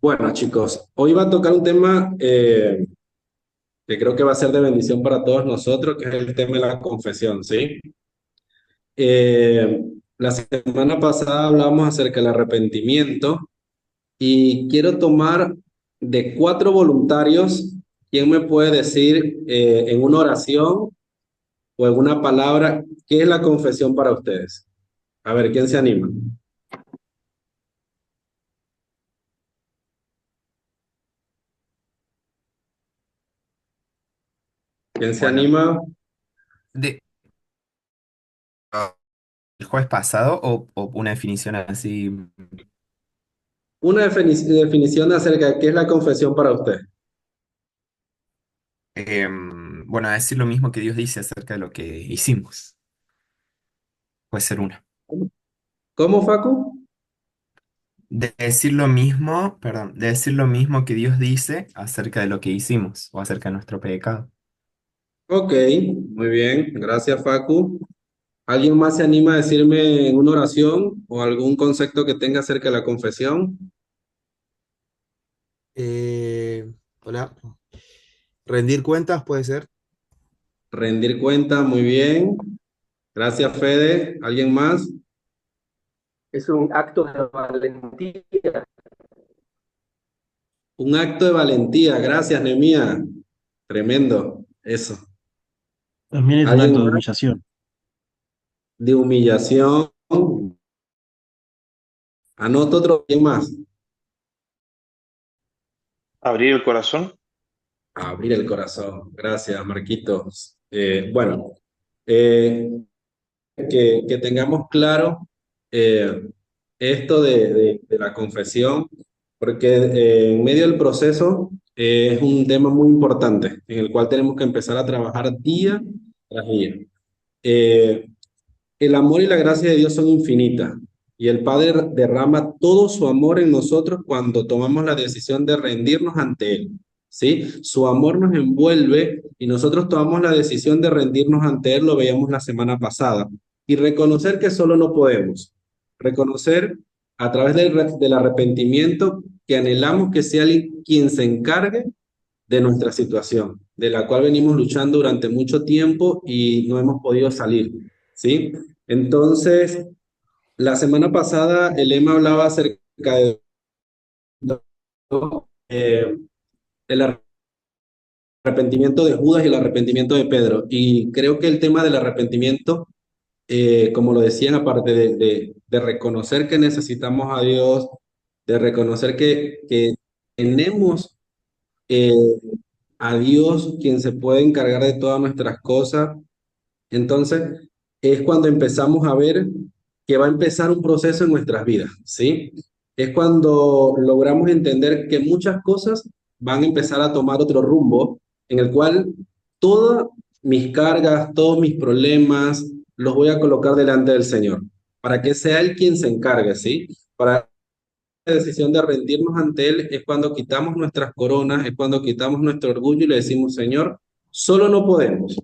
Bueno, chicos, hoy va a tocar un tema que creo que va a ser de bendición para todos nosotros, que es el tema de la confesión, ¿sí? La semana pasada hablamos acerca del arrepentimiento y quiero tomar de 4 voluntarios. ¿Quién me puede decir en una oración o en una palabra qué es la confesión para ustedes? A ver, ¿quién se anima? ¿Quién se Bueno, anima? de, ¿el jueves pasado o una definición así? Una definición acerca de qué es la confesión para usted. Bueno, decir lo mismo que Dios dice acerca de lo que hicimos. Puede ser una. ¿Cómo, Facu? De decir lo mismo, perdón, de decir lo mismo que Dios dice acerca de lo que hicimos o acerca de nuestro pecado. Ok, muy bien, gracias Facu. ¿Alguien más se anima a decirme en una oración o algún concepto que tenga acerca de la confesión? Eh, Hola. Rendir cuentas puede ser. Rendir cuenta, muy bien. Gracias Fede. ¿Alguien más? Es un acto de valentía. Un acto de valentía. Gracias, Nemía. Tremendo. Eso. También es un ¿Alguien acto de más? humillación. De humillación. Anoto otro. ¿Quién más? Abrir el corazón. Abrir el corazón. Gracias, Marquitos. Bueno, eh, que tengamos claro eh, esto de la confesión, porque en medio del proceso es un tema muy importante en el cual tenemos que empezar a trabajar día tras día. Eh, el amor y la gracia de Dios son infinitas y el Padre derrama todo su amor en nosotros cuando tomamos la decisión de rendirnos ante Él. ¿Sí? Su amor nos envuelve y nosotros tomamos la decisión de rendirnos ante Él, lo veíamos la semana pasada, y reconocer que solo no podemos. Reconocer a través del arrepentimiento que anhelamos que sea alguien quien se encargue de nuestra situación, de la cual venimos luchando durante mucho tiempo y no hemos podido salir, ¿sí? Entonces, la semana pasada el lema hablaba acerca de eh, el arrepentimiento de Judas y el arrepentimiento de Pedro. Y creo que el tema del arrepentimiento, como lo decían, aparte de reconocer que necesitamos a Dios, de reconocer que tenemos eh, a Dios quien se puede encargar de todas nuestras cosas. Entonces, es cuando empezamos a ver que va a empezar un proceso en nuestras vidas, ¿sí? Es cuando logramos entender que muchas cosas van a empezar a tomar otro rumbo, en el cual todas mis cargas, todos mis problemas, los voy a colocar delante del Señor, para que sea Él quien se encargue, ¿sí? Para la decisión de rendirnos ante Él es cuando quitamos nuestras coronas, es cuando quitamos nuestro orgullo y le decimos, Señor, solo no podemos.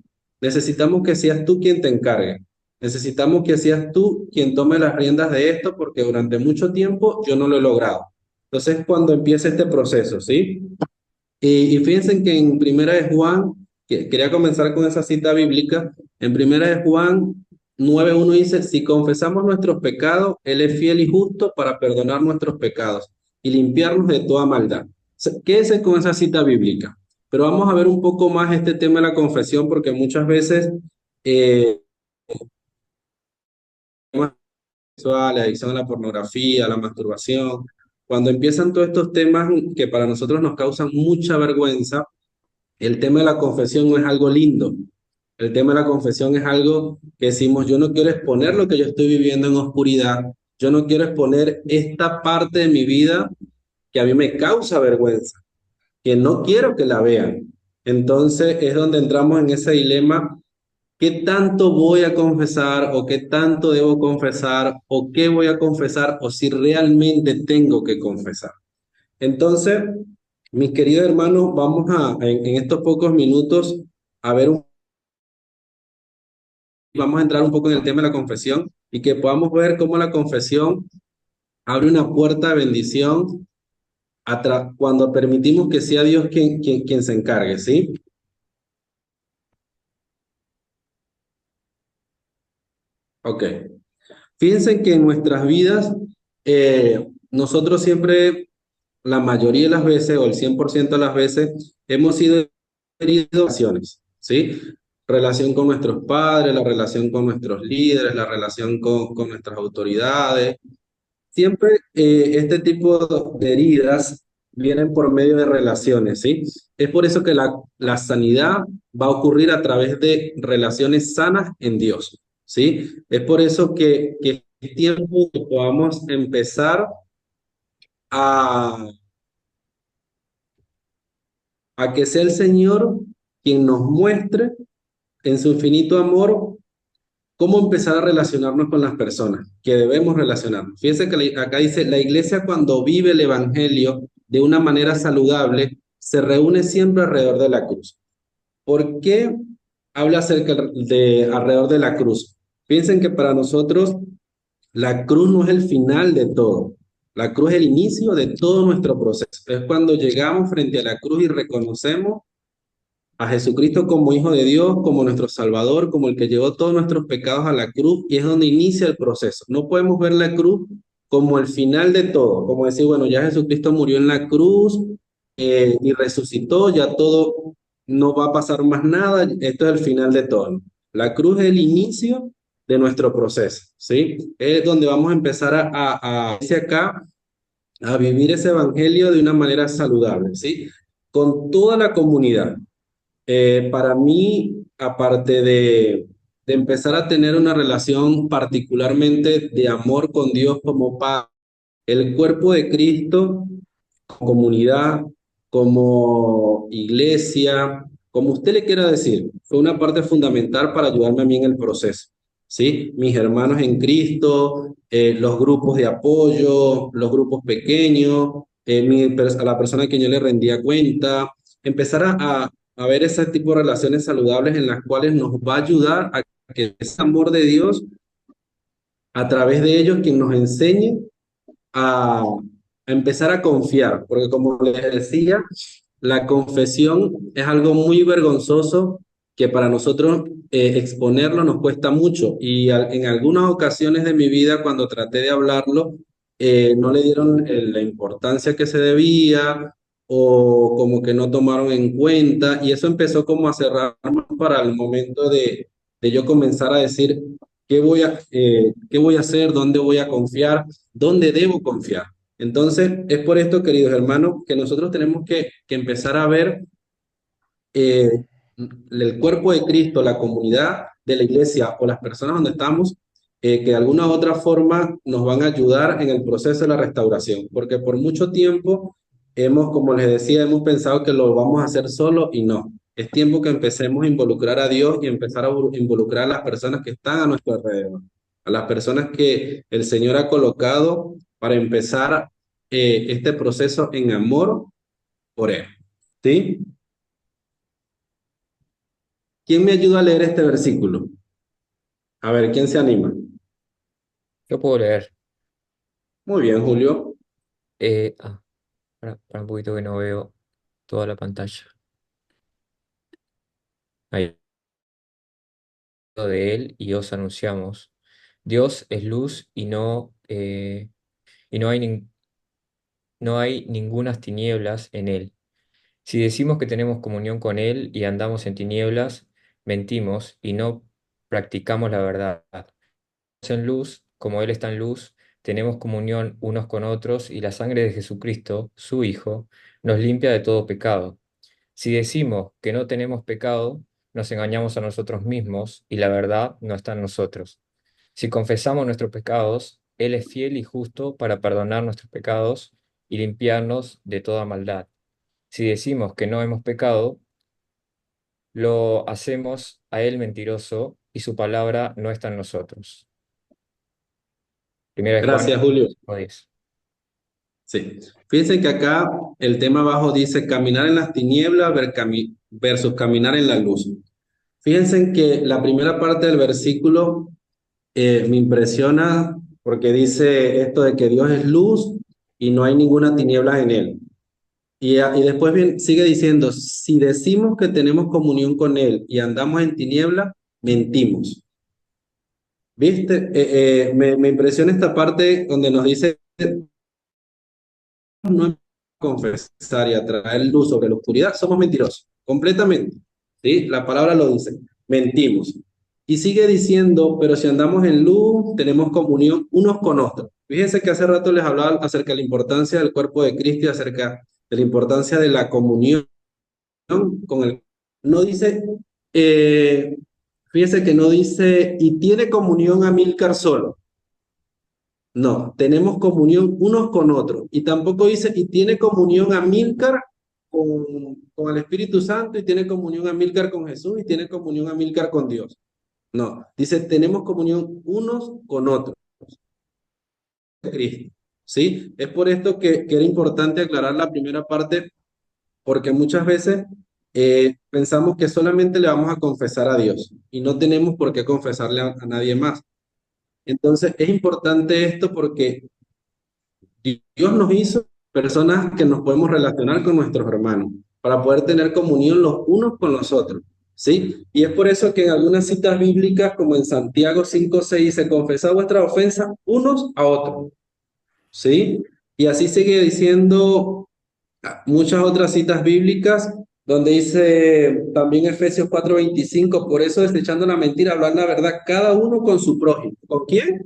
Necesitamos que seas tú quien te encargue. Necesitamos que seas tú quien tome las riendas de esto porque durante mucho tiempo yo no lo he logrado. Entonces, cuando empieza este proceso, ¿sí? Y fíjense que en Primera de Juan, que quería comenzar con esa cita bíblica, en Primera de Juan 9:1 dice, si confesamos nuestros pecados, Él es fiel y justo para perdonar nuestros pecados y limpiarnos de toda maldad. Quédese con esa cita bíblica. Pero vamos a ver un poco más este tema de la confesión porque muchas veces eh, la adicción a la pornografía, la masturbación, cuando empiezan todos estos temas que para nosotros nos causan mucha vergüenza, el tema de la confesión no es algo lindo. El tema de la confesión es algo que decimos, yo no quiero exponer lo que yo estoy viviendo en oscuridad, yo no quiero exponer esta parte de mi vida que a mí me causa vergüenza, que no quiero que la vean. Entonces es donde entramos en ese dilema, ¿qué tanto voy a confesar o qué tanto debo confesar o qué voy a confesar o si realmente tengo que confesar? Entonces, mis queridos hermanos, vamos en estos pocos minutos a ver vamos a entrar un poco en el tema de la confesión y que podamos ver cómo la confesión abre una puerta de bendición cuando permitimos que sea Dios quien se encargue, ¿sí? Ok. Fíjense que en nuestras vidas, nosotros siempre, la mayoría de las veces, o el 100% de las veces, hemos sido heridos en relaciones, ¿sí? Relación con nuestros padres, la relación con nuestros líderes, la relación con nuestras autoridades. Siempre este tipo de heridas vienen por medio de relaciones, ¿sí? Es por eso que la sanidad va a ocurrir a través de relaciones sanas en Dios, ¿sí? Es por eso que es tiempo que podamos empezar a, a que sea el Señor quien nos muestre en su infinito amor cómo empezar a relacionarnos con las personas, que debemos relacionarnos. Fíjense que acá dice, la iglesia cuando vive el evangelio de una manera saludable, se reúne siempre alrededor de la cruz. ¿Por qué habla acerca de alrededor de la cruz? Piensen que para nosotros la cruz no es el final de todo. La cruz es el inicio de todo nuestro proceso. Es cuando llegamos frente a la cruz y reconocemos a Jesucristo como Hijo de Dios, como nuestro Salvador, como el que llevó todos nuestros pecados a la cruz, y es donde inicia el proceso. No podemos ver la cruz como el final de todo, como decir, bueno, ya Jesucristo murió en la cruz y resucitó, ya todo, no va a pasar más nada, esto es el final de todo. La cruz es el inicio de nuestro proceso, ¿sí? Es donde vamos a empezar a vivir ese evangelio de una manera saludable, ¿sí? Con toda la comunidad. Para mí, aparte de empezar a tener una relación particularmente de amor con Dios como Padre, el cuerpo de Cristo, como comunidad, como iglesia, como usted le quiera decir, fue una parte fundamental para ayudarme a mí en el proceso. ¿Sí? Mis hermanos en Cristo, los grupos de apoyo, los grupos pequeños, a la persona a quien yo le rendía cuenta, empezar a ver ese tipo de relaciones saludables en las cuales nos va a ayudar a que ese amor de Dios, a través de ellos, quien nos enseñe a empezar a confiar, porque como les decía, la confesión es algo muy vergonzoso que para nosotros exponerlo nos cuesta mucho y en algunas ocasiones de mi vida cuando traté de hablarlo, no le dieron la importancia que se debía o como que no tomaron en cuenta y eso empezó como a cerrarnos para el momento de yo comenzar a decir qué voy a hacer, dónde voy a confiar, dónde debo confiar. Entonces, es por esto, queridos hermanos, que nosotros tenemos que empezar a ver eh, el cuerpo de Cristo, la comunidad de la iglesia o las personas donde estamos, que de alguna u otra forma nos van a ayudar en el proceso de la restauración, porque por mucho tiempo hemos, como les decía, hemos pensado que lo vamos a hacer solo y no. Es tiempo que empecemos a involucrar a Dios y empezar a involucrar a las personas que están a nuestro alrededor, a las personas que el Señor ha colocado para empezar este proceso en amor por Él. ¿Sí? ¿Quién me ayuda a leer este versículo? A ver, ¿quién se anima? Yo puedo leer. Muy bien, Julio. Eh, ah, para un poquito que no veo toda la pantalla. Ahí, de él y os anunciamos. Dios es luz y no hay ningunas tinieblas en él. Si decimos que tenemos comunión con él y andamos en tinieblas, mentimos y no practicamos la verdad. En luz, como Él está en luz, tenemos comunión unos con otros y la sangre de Jesucristo, su Hijo, nos limpia de todo pecado. Si decimos que no tenemos pecado, nos engañamos a nosotros mismos y la verdad no está en nosotros. Si confesamos nuestros pecados, Él es fiel y justo para perdonar nuestros pecados y limpiarnos de toda maldad. Si decimos que no hemos pecado, lo hacemos a Él mentiroso y su palabra no está en nosotros. Primera de Juan Gracias, Julio. 10. Sí. Fíjense que acá el tema abajo dice caminar en las tinieblas versus caminar en la luz. Fíjense que la primera parte del versículo me impresiona porque dice esto de que Dios es luz y no hay ninguna tiniebla en él. Y después sigue diciendo, si decimos que tenemos comunión con él y andamos en tiniebla, mentimos. ¿Viste? Me impresiona esta parte donde nos dice no confesar y atraer luz sobre la oscuridad, somos mentirosos, completamente. ¿Sí? La palabra lo dice, mentimos. Y sigue diciendo, pero si andamos en luz, tenemos comunión unos con otros. Fíjense que hace rato les hablaba acerca de la importancia del cuerpo de Cristo y acerca de la importancia de la comunión con el... No dice, fíjense que no dice, y tiene comunión Amílcar solo. No, tenemos comunión unos con otros. Y tampoco dice, y tiene comunión Amílcar con el Espíritu Santo, y tiene comunión Amílcar con Jesús, y tiene comunión Amílcar con Dios. No, dice, tenemos comunión unos con otros. Cristo. ¿Sí? Es por esto que era importante aclarar la primera parte, porque muchas veces pensamos que solamente le vamos a confesar a Dios y no tenemos por qué confesarle a nadie más. Entonces, es importante esto porque Dios nos hizo personas que nos podemos relacionar con nuestros hermanos para poder tener comunión los unos con los otros, ¿sí? Y es por eso que en algunas citas bíblicas, como en Santiago 5:6, dice, confesad vuestras ofensas unos a otros, ¿sí? Y así sigue diciendo muchas otras citas bíblicas donde dice también Efesios 4:25, por eso desechando la mentira, hablar la verdad, cada uno con su prójimo. ¿Con quién?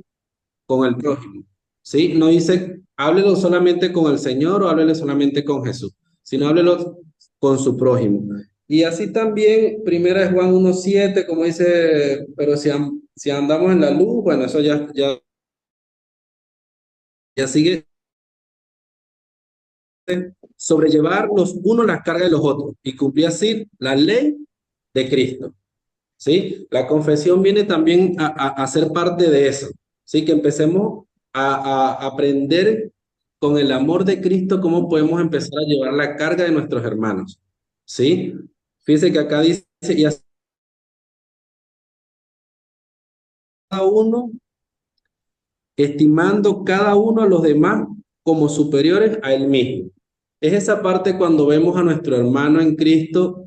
Con el prójimo. ¿Sí? No dice, háblelo solamente con el Señor o háblelo solamente con Jesús, sino háblelo con su prójimo. Y así también, primera es Juan 1:7, como dice, pero si andamos en la luz, bueno, eso ya sigue sobrellevar los unos las cargas de los otros y cumplir así la ley de Cristo. ¿Sí? La confesión viene también a ser parte de eso. ¿Sí? Que empecemos a aprender con el amor de Cristo cómo podemos empezar a llevar la carga de nuestros hermanos. ¿Sí? Fíjense que acá dice, y así cada uno, estimando cada uno a los demás como superiores a él mismo. Es esa parte cuando vemos a nuestro hermano en Cristo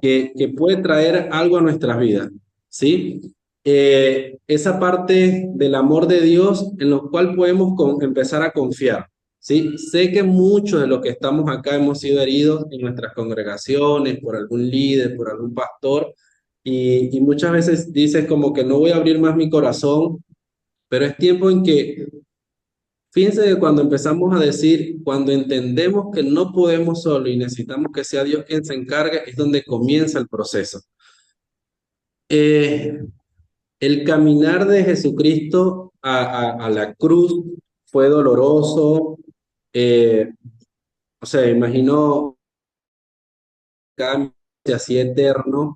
que puede traer algo a nuestras vidas, ¿sí? Esa parte del amor de Dios en lo cual podemos empezar a confiar, ¿sí? Sé que muchos de los que estamos acá hemos sido heridos en nuestras congregaciones por algún líder, por algún pastor, y muchas veces dices como que no voy a abrir más mi corazón, pero es tiempo en que fíjense que cuando empezamos a decir, cuando entendemos que no podemos solo y necesitamos que sea Dios quien se encargue, es donde comienza el proceso. Eh, el caminar de Jesucristo a la cruz fue doloroso. O sea, imagino cambio así eterno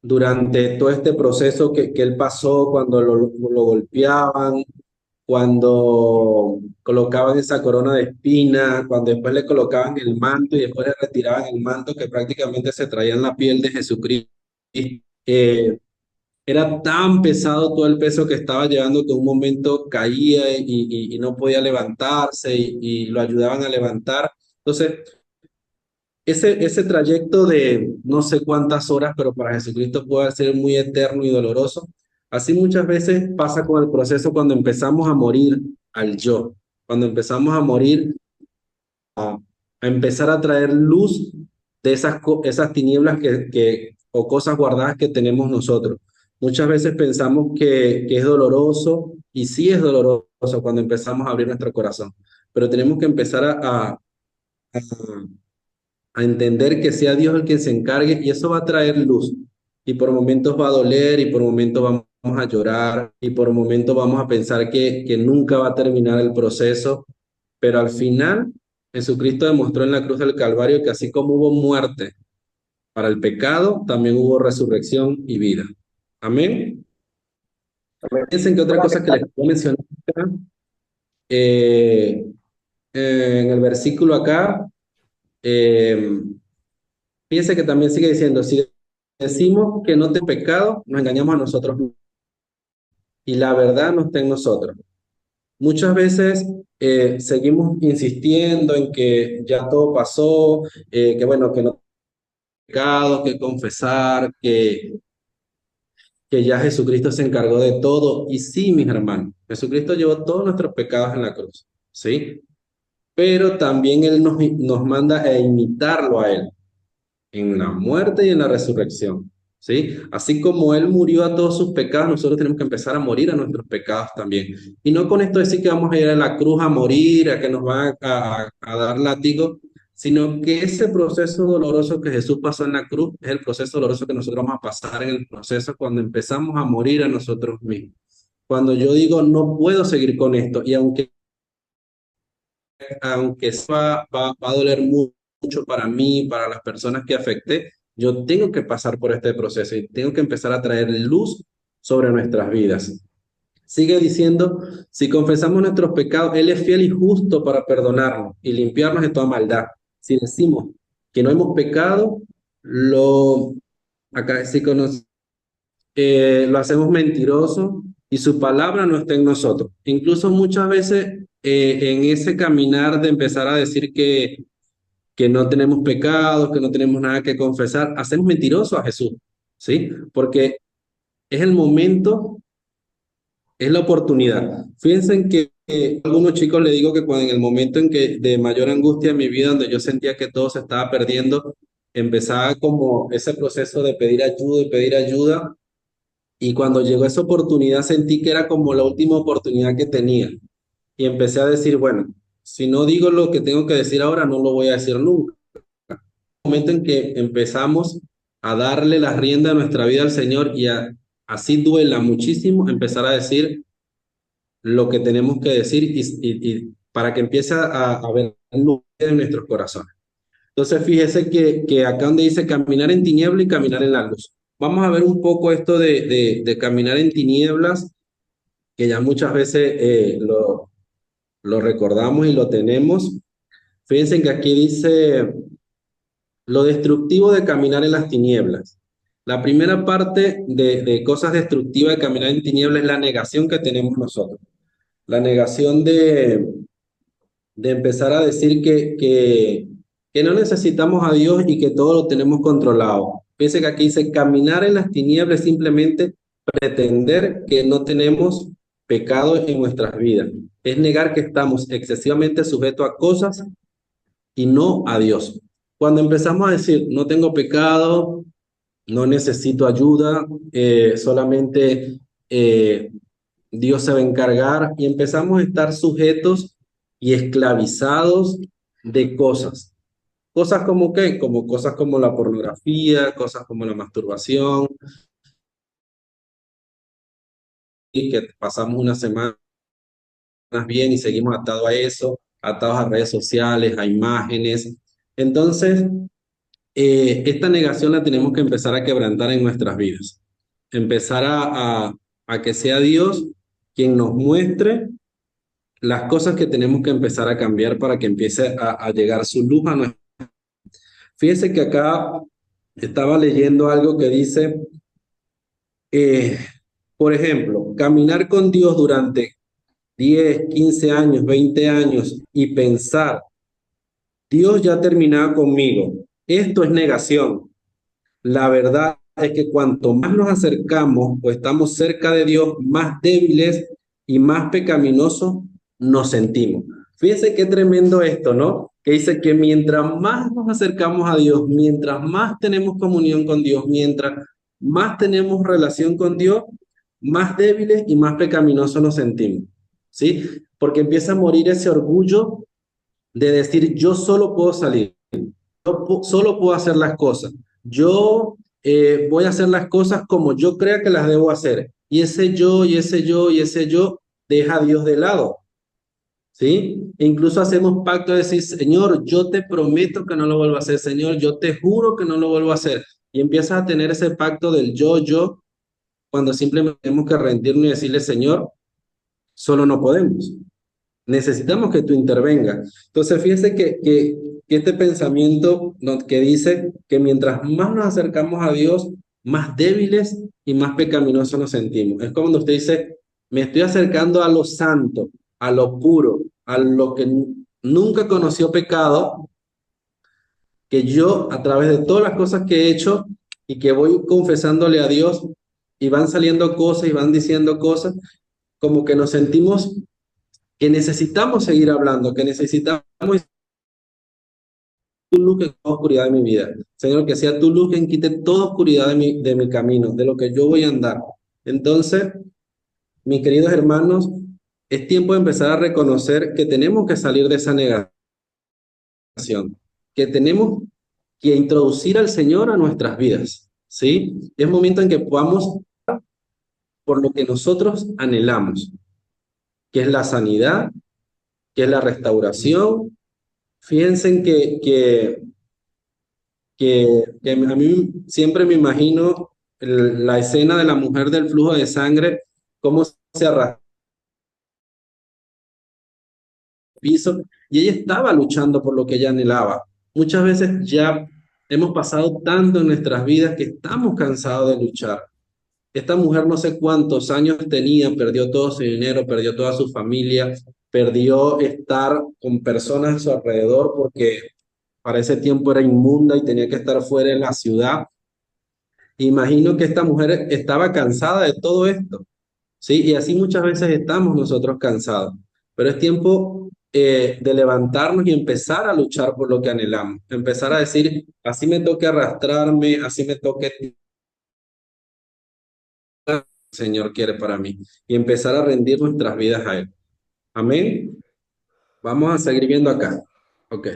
durante todo este proceso que él pasó cuando lo golpeaban, cuando colocaban esa corona de espina, cuando después le colocaban el manto y después le retiraban el manto que prácticamente se traía en la piel de Jesucristo. Eh, Era tan pesado todo el peso que estaba llevando que en un momento caía y no podía levantarse y lo ayudaban a levantar. Entonces, ese trayecto de no sé cuántas horas, pero para Jesucristo puede ser muy eterno y doloroso. Así muchas veces pasa con el proceso cuando empezamos a morir al yo, cuando empezamos a morir, a empezar a traer luz de esas tinieblas o cosas guardadas que tenemos nosotros. Muchas veces pensamos que es doloroso, y sí es doloroso cuando empezamos a abrir nuestro corazón, pero tenemos que empezar a entender que sea Dios el que se encargue y eso va a traer luz. Y por momentos va a doler y por momentos vamos a llorar y por momentos vamos a pensar que nunca va a terminar el proceso, pero al final Jesucristo demostró en la cruz del Calvario que así como hubo muerte para el pecado, también hubo resurrección y vida. Amén. Piensen que otra cosa que les puedo mencionar acá, eh, en el versículo acá, eh, fíjense que también sigue diciendo, si decimos que no te pecado, nos engañamos a nosotros mismos. y la verdad no está en nosotros. Muchas veces seguimos insistiendo en que ya todo pasó, que bueno, que no hay pecados, que confesar, que ya Jesucristo se encargó de todo. Y sí, mis hermanos, Jesucristo llevó todos nuestros pecados en la cruz, ¿sí? Pero también Él nos manda a imitarlo a Él en la muerte y en la resurrección, ¿sí? Así como Él murió a todos sus pecados, nosotros tenemos que empezar a morir a nuestros pecados también. Y no con esto decir que vamos a ir a la cruz a morir, a que nos van a dar látigo, sino que ese proceso doloroso que Jesús pasó en la cruz es el proceso doloroso que nosotros vamos a pasar en el proceso cuando empezamos a morir a nosotros mismos. Cuando yo digo, no puedo seguir con esto, y aunque eso va a doler mucho para mí, para las personas que afecté, yo tengo que pasar por este proceso y tengo que empezar a traer luz sobre nuestras vidas. Sigue diciendo, si confesamos nuestros pecados, Él es fiel y justo para perdonarnos y limpiarnos de toda maldad. Si decimos que no hemos pecado, acá sí lo hacemos mentiroso y su palabra no está en nosotros. Incluso muchas veces en ese caminar de empezar a decir que no tenemos pecados, que no tenemos nada que confesar, hacemos mentiroso a Jesús, ¿sí? Porque es el momento, es la oportunidad. Fíjense en que a algunos chicos le digo que cuando en el momento en que de mayor angustia en mi vida, donde yo sentía que todo se estaba perdiendo, empezaba como ese proceso de pedir ayuda y pedir ayuda, y cuando llegó esa oportunidad sentí que era como la última oportunidad que tenía. Y empecé a decir, bueno, si no digo lo que tengo que decir ahora, no lo voy a decir nunca. Momento en que empezamos a darle la rienda a nuestra vida al Señor y así duela muchísimo empezar a decir lo que tenemos que decir y para que empiece a ver luz en nuestros corazones. Entonces fíjese que acá donde dice caminar en tiniebla y caminar en la luz. Vamos a ver un poco esto de caminar en tinieblas, que ya muchas veces lo recordamos y lo tenemos. Fíjense que aquí dice lo destructivo de caminar en las tinieblas. La primera parte de cosas destructivas de caminar en tinieblas es la negación que tenemos nosotros. La negación de empezar a decir que no necesitamos a Dios y que todo lo tenemos controlado. Fíjense que aquí dice, caminar en las tinieblas es simplemente pretender que no tenemos pecado en nuestras vidas. Es negar que estamos excesivamente sujetos a cosas y no a Dios. Cuando empezamos a decir, no tengo pecado, no necesito ayuda, solamente Dios se va a encargar, y empezamos a estar sujetos y esclavizados de cosas. Cosas como qué, como cosas como la pornografía, cosas como la masturbación, y que pasamos una semana bien y seguimos atados a eso, atados a redes sociales, a imágenes. Entonces, esta negación la tenemos que empezar a quebrantar en nuestras vidas. Empezar a que sea Dios quien nos muestre las cosas que tenemos que empezar a cambiar para que empiece a llegar su luz a nuestra. Fíjese que acá estaba leyendo algo que dice, eh, por ejemplo, caminar con Dios durante 10, 15 años, 20 años y pensar, Dios ya ha terminado conmigo. Esto es negación. La verdad es que cuanto más nos acercamos o estamos cerca de Dios, más débiles y más pecaminosos nos sentimos. Fíjense qué tremendo esto, ¿no? Que dice que mientras más nos acercamos a Dios, mientras más tenemos comunión con Dios, mientras más tenemos relación con Dios, más débiles y más pecaminosos nos sentimos, ¿sí? Porque empieza a morir ese orgullo de decir, yo solo puedo salir, yo solo puedo hacer las cosas. Yo voy a hacer las cosas como yo crea que las debo hacer. Y ese yo, y ese yo, y ese yo deja a Dios de lado, ¿sí? E incluso hacemos pacto de decir, Señor, yo te prometo que no lo vuelvo a hacer. Señor, yo te juro que no lo vuelvo a hacer. Y empiezas a tener ese pacto del yo, cuando simplemente tenemos que rendirnos y decirle, Señor, solo no podemos. Necesitamos que tú intervengas. Entonces, fíjese que este pensamiento que dice que mientras más nos acercamos a Dios, más débiles y más pecaminosos nos sentimos. Es como cuando usted dice, me estoy acercando a lo santo, a lo puro, a lo que nunca conoció pecado, que yo a través de todas las cosas que he hecho y que voy confesándole a Dios y van saliendo cosas y van diciendo cosas, como que nos sentimos que necesitamos seguir hablando, que necesitamos tu luz que toda oscuridad de mi vida. Señor, que sea tu luz quien quite toda oscuridad de mi camino, de lo que yo voy a andar. Entonces, mis queridos hermanos, es tiempo de empezar a reconocer que tenemos que salir de esa negación, que tenemos que introducir al Señor a nuestras vidas, ¿sí? Es momento en que podamos por lo que nosotros anhelamos, que es la sanidad, que es la restauración. Fíjense en que a mí siempre me imagino la escena de la mujer del flujo de sangre, cómo se arrastra al piso, y ella estaba luchando por lo que ella anhelaba. Muchas veces ya hemos pasado tanto en nuestras vidas que estamos cansados de luchar. Esta mujer no sé cuántos años tenía, perdió todo su dinero, perdió toda su familia, perdió estar con personas a su alrededor porque para ese tiempo era inmunda y tenía que estar fuera de la ciudad. Imagino que esta mujer estaba cansada de todo esto, ¿sí? Y así muchas veces estamos nosotros cansados. Pero es tiempo de levantarnos y empezar a luchar por lo que anhelamos. Empezar a decir, así me toque arrastrarme, así me toque, el Señor quiere para mí. Y empezar a rendir nuestras vidas a Él. Amén. Vamos a seguir viendo acá. Ok.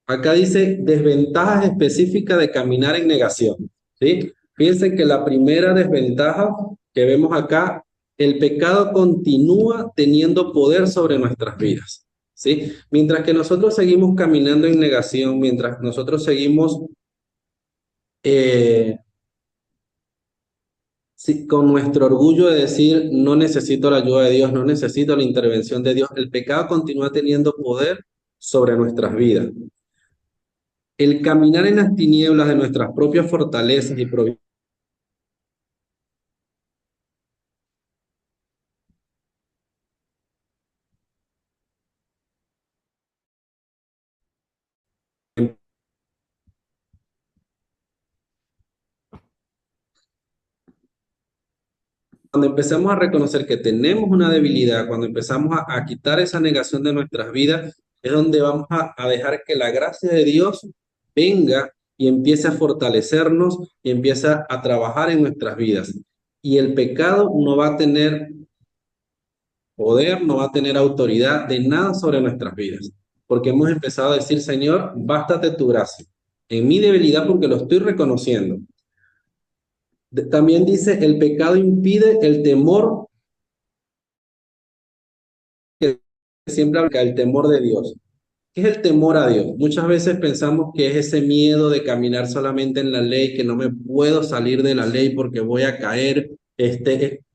Acá dice desventajas específicas de caminar en negación, ¿sí? Fíjense que la primera desventaja que vemos acá, el pecado continúa teniendo poder sobre nuestras vidas, ¿sí? Mientras que nosotros seguimos caminando en negación, mientras nosotros seguimos eh, sí, con nuestro orgullo de decir, no necesito la ayuda de Dios, no necesito la intervención de Dios, el pecado continúa teniendo poder sobre nuestras vidas. El caminar en las tinieblas de nuestras propias fortalezas y providencias, cuando empezamos a reconocer que tenemos una debilidad, cuando empezamos a quitar esa negación de nuestras vidas, es donde vamos a dejar que la gracia de Dios venga y empiece a fortalecernos y empiece a trabajar en nuestras vidas. Y el pecado no va a tener poder, no va a tener autoridad de nada sobre nuestras vidas, porque hemos empezado a decir, Señor, bástate tu gracia en mi debilidad porque lo estoy reconociendo. También dice, el pecado impide el temor, que siempre habla el temor de Dios. ¿Qué es el temor a Dios? Muchas veces pensamos que es ese miedo de caminar solamente en la ley, que no me puedo salir de la ley porque voy a caer.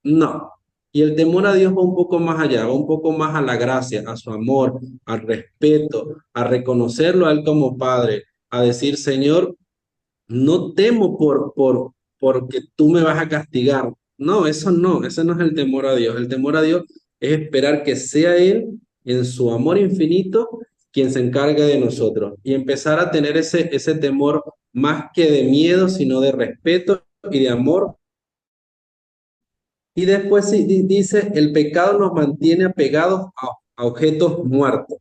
No. Y el temor a Dios va un poco más allá, va un poco más a la gracia, a su amor, al respeto, a reconocerlo a Él como Padre, a decir, Señor, no temo porque tú me vas a castigar. No, eso no, ese no es el temor a Dios. El temor a Dios es esperar que sea Él, en su amor infinito, quien se encargue de nosotros y empezar a tener ese temor más que de miedo, sino de respeto y de amor. Y después sí, dice, el pecado nos mantiene apegados a objetos muertos.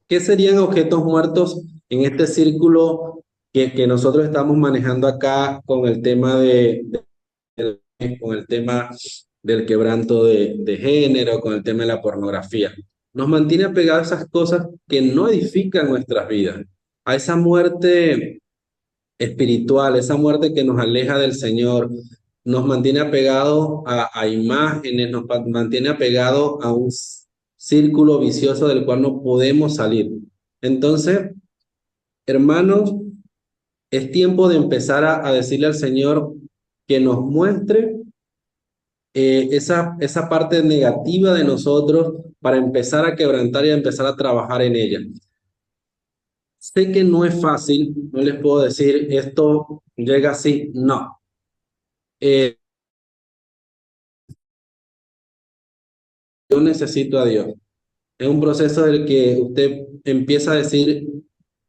¿Qué serían objetos muertos en este círculo que nosotros estamos manejando acá con el tema con el tema del quebranto de género, con el tema de la pornografía? Nos mantiene apegados a esas cosas que no edifican nuestras vidas, a esa muerte espiritual, esa muerte que nos aleja del Señor, nos mantiene apegados a imágenes, mantiene apegados a un círculo vicioso del cual no podemos salir. Entonces, hermanos, es tiempo de empezar a decirle al Señor que nos muestre esa parte negativa de nosotros para empezar a quebrantar y a empezar a trabajar en ella. Sé que no es fácil, no les puedo decir esto llega así, no. Eh, yo necesito a Dios. Es un proceso del que usted empieza a decir,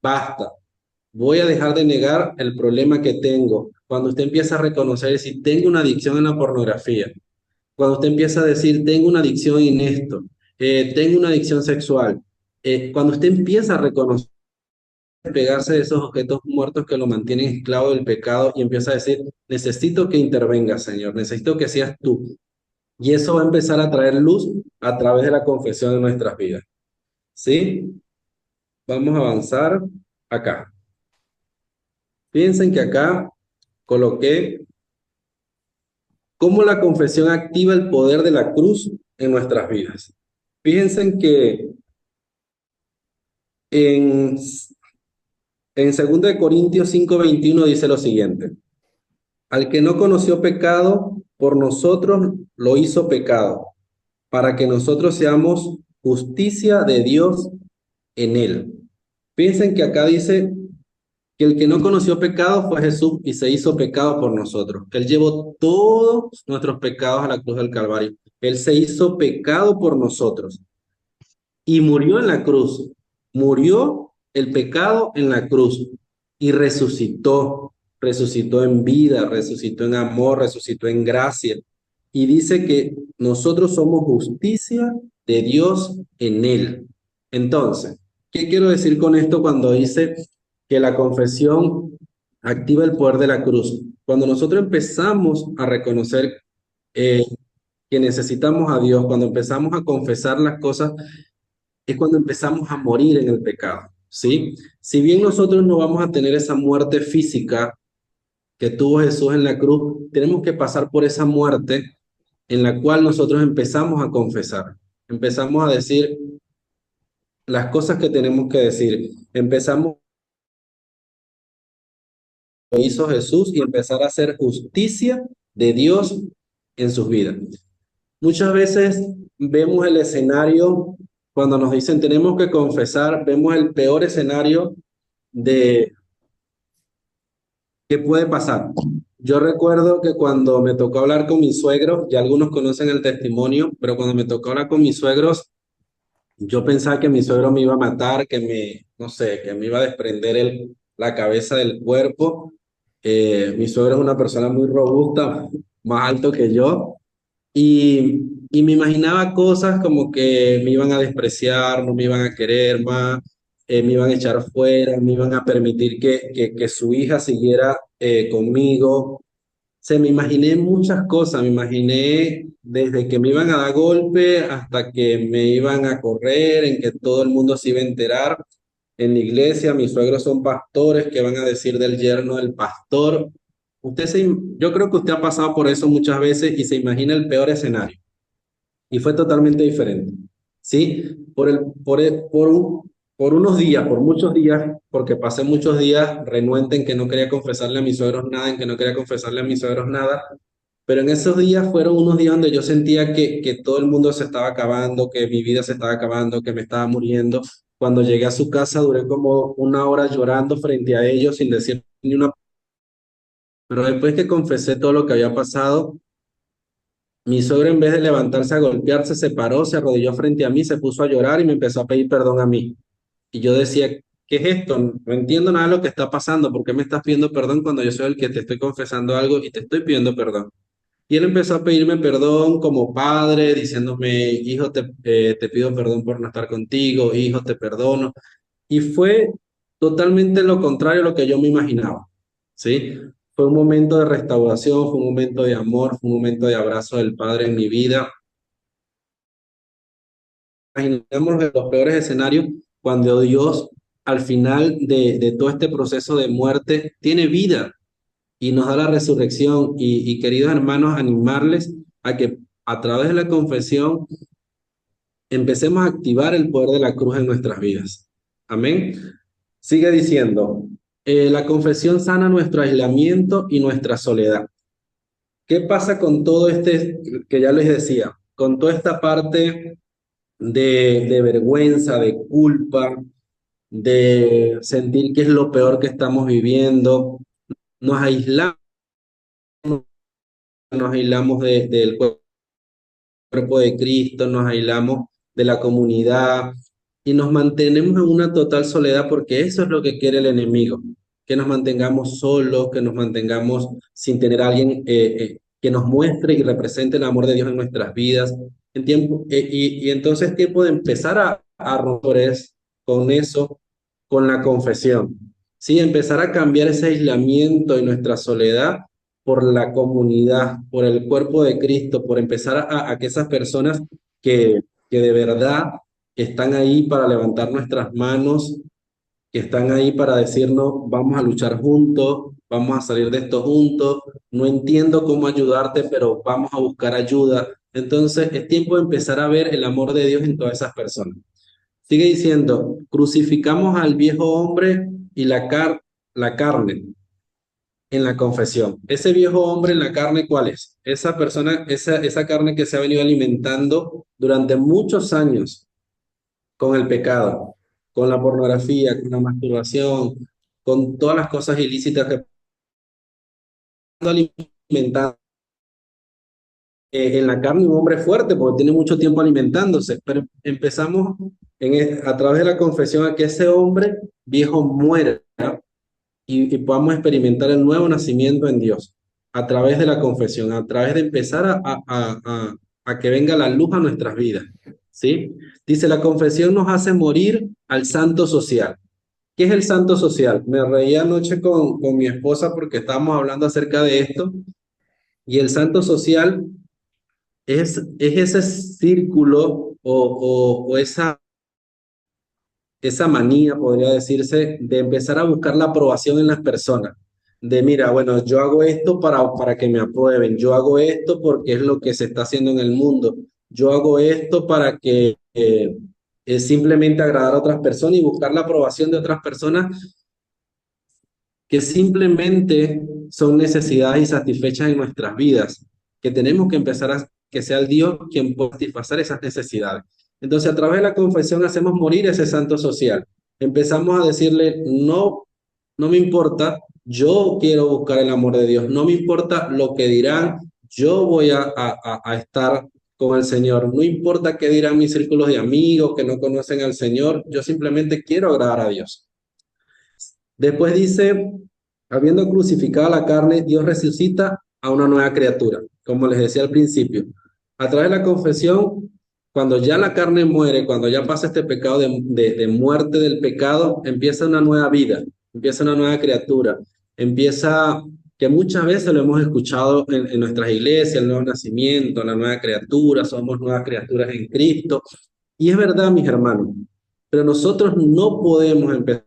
basta, voy a dejar de negar el problema que tengo. Cuando usted empieza a reconocer si tengo una adicción en la pornografía, cuando usted empieza a decir, tengo una adicción en esto, tengo una adicción sexual, cuando usted empieza a reconocer, pegarse de esos objetos muertos que lo mantienen esclavo del pecado y empieza a decir, necesito que intervengas, Señor, necesito que seas tú. Y eso va a empezar a traer luz a través de la confesión de nuestras vidas. ¿Sí? Vamos a avanzar acá. Piensen que acá coloqué cómo la confesión activa el poder de la cruz en nuestras vidas. Fíjense que en, en 2 Corintios 5:21 dice lo siguiente: al que no conoció pecado, por nosotros lo hizo pecado, para que nosotros seamos justicia de Dios en él. Piensen que acá dice que el que no conoció pecado fue Jesús y se hizo pecado por nosotros. Él llevó todos nuestros pecados a la cruz del Calvario. Él se hizo pecado por nosotros y murió en la cruz. Murió el pecado en la cruz y resucitó. Resucitó en vida, resucitó en amor, resucitó en gracia. Y dice que nosotros somos justicia de Dios en él. Entonces, ¿qué quiero decir con esto cuando dice que la confesión activa el poder de la cruz? Cuando nosotros empezamos a reconocer eh, que necesitamos a Dios, cuando empezamos a confesar las cosas, es cuando empezamos a morir en el pecado, ¿sí? Si bien nosotros no vamos a tener esa muerte física que tuvo Jesús en la cruz, tenemos que pasar por esa muerte en la cual nosotros empezamos a confesar, empezamos a decir las cosas que tenemos que decir, empezamos lo hizo Jesús y empezar a hacer justicia de Dios en sus vidas. Muchas veces vemos el escenario, cuando nos dicen tenemos que confesar, vemos el peor escenario de qué puede pasar. Yo recuerdo que cuando me tocó hablar con mis suegros, ya algunos conocen el testimonio, pero cuando me tocó hablar con mis suegros, yo pensaba que mi suegro me iba a matar, no sé, que me iba a desprender la cabeza del cuerpo. Mi suegro es una persona muy robusta, más alto que yo, y me imaginaba cosas como que me iban a despreciar, no me iban a querer más, me iban a echar fuera, me iban a permitir que su hija siguiera conmigo. Me imaginé muchas cosas, me imaginé desde que me iban a dar golpe hasta que me iban a correr, en que todo el mundo se iba a enterar. En la iglesia, mis suegros son pastores, que van a decir del yerno del pastor. Yo creo que usted ha pasado por eso muchas veces y se imagina el peor escenario. Y fue totalmente diferente. ¿Sí? Por unos días, por muchos días, porque pasé muchos días renuente en que no quería confesarle a mis suegros nada, en que no quería confesarle a mis suegros nada, pero en esos días fueron unos días donde yo sentía que todo el mundo se estaba acabando, que mi vida se estaba acabando, que me estaba muriendo. Cuando llegué a su casa duré como una hora llorando frente a ellos sin decir ni una. Pero después que confesé todo lo que había pasado, mi suegro en vez de levantarse a golpearse, se paró, se arrodilló frente a mí, se puso a llorar y me empezó a pedir perdón a mí. Y yo decía, ¿qué es esto? No entiendo nada de lo que está pasando. ¿Por qué me estás pidiendo perdón cuando yo soy el que te estoy confesando algo y te estoy pidiendo perdón? Y él empezó a pedirme perdón como padre, diciéndome, hijo, te pido perdón por no estar contigo, hijo, te perdono. Y fue totalmente lo contrario a lo que yo me imaginaba, ¿sí? Fue un momento de restauración, fue un momento de amor, fue un momento de abrazo del Padre en mi vida. Imaginemos los peores escenarios cuando Dios, al final de todo este proceso de muerte, tiene vida y nos da la resurrección. Y queridos hermanos, animarles a que a través de la confesión empecemos a activar el poder de la cruz en nuestras vidas. Amén. Sigue diciendo, la confesión sana nuestro aislamiento y nuestra soledad. ¿Qué pasa con todo que ya les decía, con toda esta parte de vergüenza, de culpa, de sentir que es lo peor que estamos viviendo? Nos aislamos del cuerpo cuerpo de Cristo, nos aislamos de la comunidad y nos mantenemos en una total soledad porque eso es lo que quiere el enemigo, que nos mantengamos solos, que nos mantengamos sin tener a alguien que nos muestre y represente el amor de Dios en nuestras vidas. Y entonces es tiempo de empezar a romper con eso, con la confesión. Sí, empezar a cambiar ese aislamiento y nuestra soledad por la comunidad, por el cuerpo de Cristo, por empezar a que esas personas que de verdad están ahí para levantar nuestras manos, que están ahí para decirnos, vamos a luchar juntos, vamos a salir de esto juntos, no entiendo cómo ayudarte, pero vamos a buscar ayuda. Entonces es tiempo de empezar a ver el amor de Dios en todas esas personas. Sigue diciendo, crucificamos al viejo hombre y la carne en la confesión. Ese viejo hombre en la carne, ¿cuál es? Esa persona, esa carne que se ha venido alimentando durante muchos años con el pecado, con la pornografía, con la masturbación, con todas las cosas ilícitas que alimentando en la carne un hombre fuerte porque tiene mucho tiempo alimentándose, pero empezamos a través de la confesión a que ese hombre viejo muera y podamos experimentar el nuevo nacimiento en Dios a través de la confesión, a través de empezar a que venga la luz a nuestras vidas, ¿sí? Dice, la confesión nos hace morir al santo social. ¿Qué es el santo social? Me reí anoche con mi esposa porque estábamos hablando acerca de esto y el santo social es ese círculo o esa manía, podría decirse, de empezar a buscar la aprobación en las personas. De mira, bueno, yo hago esto para que me aprueben, yo hago esto porque es lo que se está haciendo en el mundo, yo hago esto para que es simplemente agradar a otras personas y buscar la aprobación de otras personas que simplemente son necesidades insatisfechas en nuestras vidas, que tenemos que empezar a que sea el Dios quien pueda satisfacer esas necesidades. Entonces, a través de la confesión hacemos morir ese santo social. Empezamos a decirle, no, no me importa, yo quiero buscar el amor de Dios, no me importa lo que dirán, yo voy a estar con el Señor, no importa qué dirán mis círculos de amigos que no conocen al Señor, yo simplemente quiero agradar a Dios. Después dice, habiendo crucificado la carne, Dios resucita a una nueva criatura, como les decía al principio. A través de la confesión, cuando ya la carne muere, cuando ya pasa este pecado de muerte del pecado, empieza una nueva vida, empieza una nueva criatura, empieza, que muchas veces lo hemos escuchado en nuestras iglesias, el nuevo nacimiento, la nueva criatura, somos nuevas criaturas en Cristo. Y es verdad, mis hermanos, pero nosotros no podemos empezar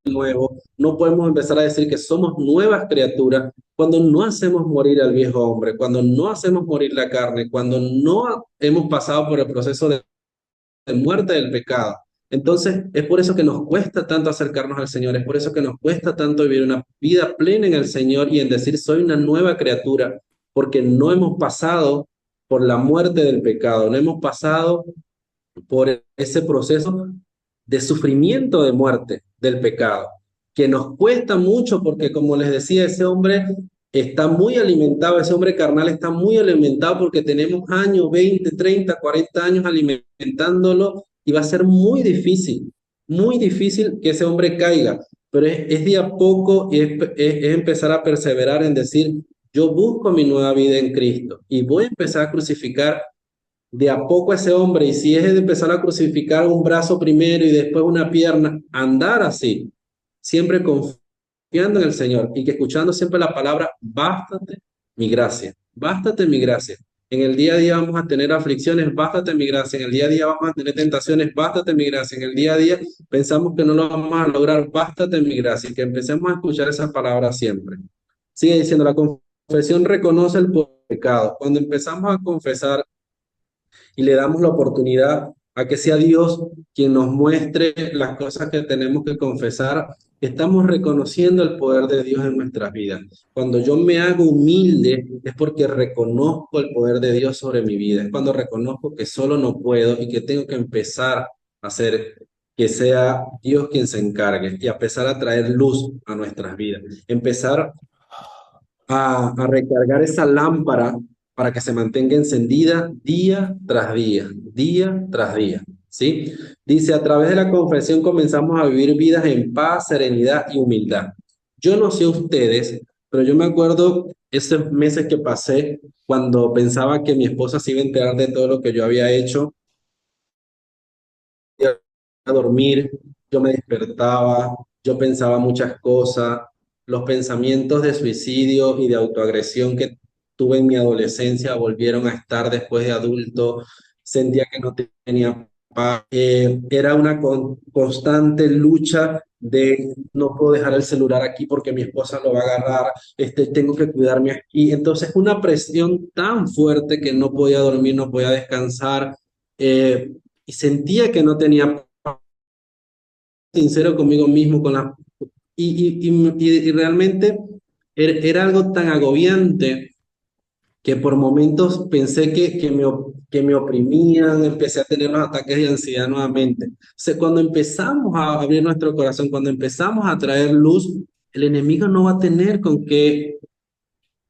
nuevo, no podemos empezar a decir que somos nuevas criaturas cuando no hacemos morir al viejo hombre, cuando no hacemos morir la carne, cuando no hemos pasado por el proceso de muerte del pecado. Entonces, es por eso que nos cuesta tanto acercarnos al Señor, es por eso que nos cuesta tanto vivir una vida plena en el Señor y en decir soy una nueva criatura, porque no hemos pasado por la muerte del pecado, no hemos pasado por ese proceso de sufrimiento de muerte del pecado, que nos cuesta mucho porque, como les decía, ese hombre está muy alimentado, ese hombre carnal está muy alimentado porque tenemos años, 20, 30, 40 años alimentándolo y va a ser muy difícil que ese hombre caiga, pero es de a poco y es empezar a perseverar en decir, yo busco mi nueva vida en Cristo y voy a empezar a crucificar de a poco a ese hombre, y si es de empezar a crucificar un brazo primero y después una pierna, andar así, siempre confiando en el Señor y que escuchando siempre la palabra, bástate mi gracia, bástate mi gracia. En el día a día vamos a tener aflicciones, bástate mi gracia. En el día a día vamos a tener tentaciones, bástate mi gracia. En el día a día pensamos que no lo vamos a lograr, bástate mi gracia. Y que empecemos a escuchar esa palabra siempre. Sigue diciendo, la confesión reconoce el pecado. Cuando empezamos a confesar y le damos la oportunidad a que sea Dios quien nos muestre las cosas que tenemos que confesar, estamos reconociendo el poder de Dios en nuestras vidas. Cuando yo me hago humilde es porque reconozco el poder de Dios sobre mi vida. Es cuando reconozco que solo no puedo y que tengo que empezar a hacer que sea Dios quien se encargue y a empezar a traer luz a nuestras vidas. Empezar a recargar esa lámpara para que se mantenga encendida día tras día, ¿sí? Dice, a través de la confesión comenzamos a vivir vidas en paz, serenidad y humildad. Yo no sé ustedes, pero yo me acuerdo esos meses que pasé cuando pensaba que mi esposa se iba a enterar de todo lo que yo había hecho a dormir, yo me despertaba, yo pensaba muchas cosas, los pensamientos de suicidio y de autoagresión que tuve en mi adolescencia volvieron a estar después de adulto, sentía que no tenía paz, era una constante lucha de no puedo dejar el celular aquí porque mi esposa lo va a agarrar, tengo que cuidarme aquí, entonces una presión tan fuerte que no podía dormir, no podía descansar, y sentía que no tenía sincero conmigo mismo, y realmente era algo tan agobiante que por momentos pensé que me oprimían, empecé a tener los ataques de ansiedad nuevamente. O sea, cuando empezamos a abrir nuestro corazón, cuando empezamos a traer luz, el enemigo no va a tener con qué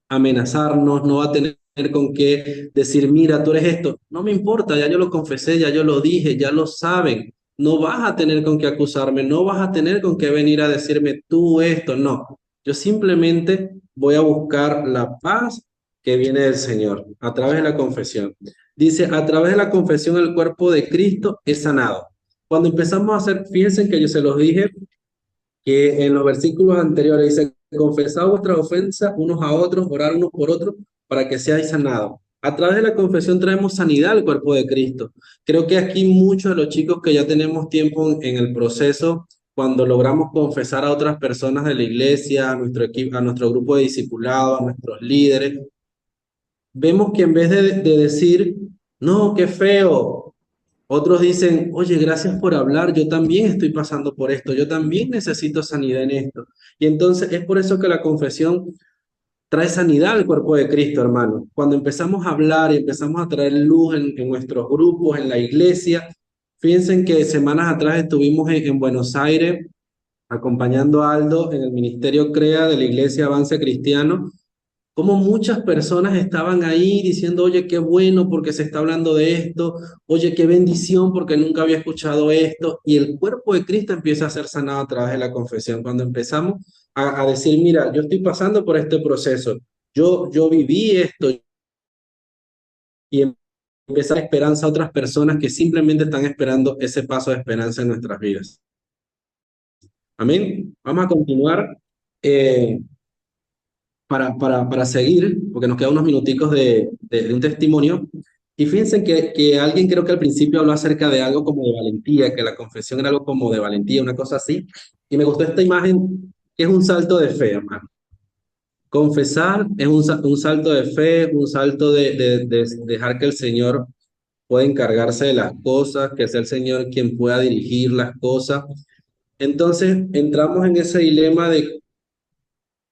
amenazarnos, no va a tener con qué decir, mira, tú eres esto. No me importa, ya yo lo confesé, ya yo lo dije, ya lo saben. No vas a tener con qué acusarme, no vas a tener con qué venir a decirme tú esto, no. Yo simplemente voy a buscar la paz que viene del Señor a través de la confesión. Dice, a través de la confesión el cuerpo de Cristo es sanado. Cuando empezamos a hacer, fíjense que yo se los dije, que en los versículos anteriores dice, confesad vuestras ofensas unos a otros, orar unos por otros, para que seáis sanados. A través de la confesión traemos sanidad al cuerpo de Cristo. Creo que aquí muchos de los chicos que ya tenemos tiempo en el proceso, cuando logramos confesar a otras personas de la iglesia, a nuestro equipo, a nuestro grupo de discipulados, a nuestros líderes, vemos que en vez de decir, no, qué feo, otros dicen, oye, gracias por hablar, yo también estoy pasando por esto, yo también necesito sanidad en esto. Y entonces es por eso que la confesión trae sanidad al cuerpo de Cristo, hermano. Cuando empezamos a hablar y empezamos a traer luz en nuestros grupos, en la iglesia, fíjense que semanas atrás estuvimos en Buenos Aires acompañando a Aldo en el Ministerio CREA de la Iglesia Avance Cristiano, como muchas personas estaban ahí diciendo, oye, qué bueno porque se está hablando de esto, oye, qué bendición porque nunca había escuchado esto, y el cuerpo de Cristo empieza a ser sanado a través de la confesión. Cuando empezamos a decir, mira, yo estoy pasando por este proceso, yo viví esto, y empezar esperanza a otras personas que simplemente están esperando ese paso de esperanza en nuestras vidas. Amén. Vamos a continuar. Para seguir, porque nos quedan unos minuticos de un testimonio. Y fíjense que alguien creo que al principio habló acerca de algo como de valentía, que la confesión era algo como de valentía, una cosa así. Y me gustó esta imagen, que es un salto de fe, hermano. Confesar es un salto de fe, un salto de dejar que el Señor pueda encargarse de las cosas, que sea el Señor quien pueda dirigir las cosas. Entonces entramos en ese dilema de